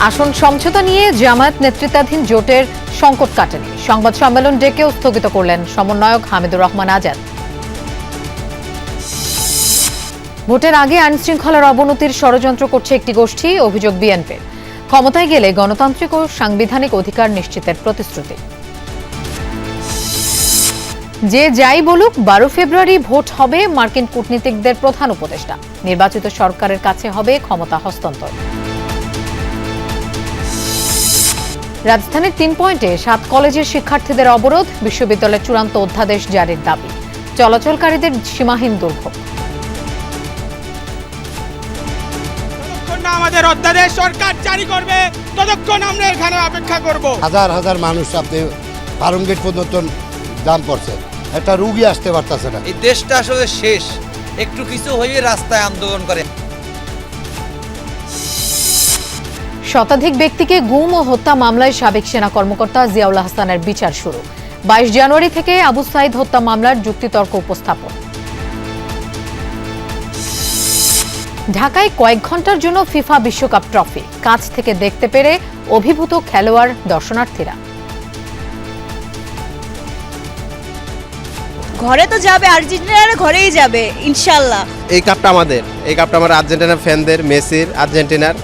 আসন সমঝোতা নিয়ে জামায়াত নেতৃত্বাধীন জোটের সংকট কাটেনি। সংবাদ সম্মেলন ডেকেও স্থগিত করলেন সমন্বয়ক হামিদুর রহমান আজাদ। ভোটের আগে আইনশৃঙ্খলার অবনতির ষড়যন্ত্র করছে একটি গোষ্ঠী, অভিযোগ বিএনপির। ক্ষমতায় গেলে গণতান্ত্রিক ও সাংবিধানিক অধিকার নিশ্চিতের প্রতিশ্রুতি। যে যাই বলুক, 12 ফেব্রুয়ারি ভোট হবে মার্কিন কূটনীতিকদের প্রধান উপদেষ্টা। নির্বাচিত সরকারের কাছে হবে ক্ষমতা হস্তান্তর। রাজধানীর 3 পয়েন্টে 7 কলেজের শিক্ষার্থীদের অবরোধ, বিশ্ববিদ্যালয়ের চূড়ান্ত অধ্যাদেশ জারির দাবি। চলাচলকারীদের সীমাহীন দুর্ভোগ। আমাদের অধ্যাদেশ সরকার জারি করবে, ততক্ষণ আমরা এখানে অপেক্ষা করব। হাজার হাজার মানুষ আপনি ফার্ম গেট পর্যন্ত দাম পড়ছে, একটা রুগী আসতে পারতেছে না। এই দেশটা আসলে শেষ, একটু কিছু হয়ে রাস্তায় আন্দোলন করে। শতাধিক ব্যক্তিকে গুম ও হত্যা মামলায় সাবেক সেনা কর্মকর্তা জিয়াউল হাসানের বিচার শুরু। 22 জানুয়ারি থেকে আবু সাইদ হত্যা মামলার যুক্তিতর্ক উপস্থাপন। ঢাকায় কয়েক ঘন্টার জন্য ফিফা বিশ্বকাপ ট্রফি কাছ থেকে দেখতে পেরে অভিভূত খেলোয়াড়, দর্শনার্থীরা। ঘরে তো যাবে, আর্জেন্টিনার ঘরেই যাবে ইনশাল্লাহ। এই কাপটা আমাদের, এই কাপটা আমার আর্জেন্টিনার ফ্যানদের, মেসির, আর্জেন্টিনার।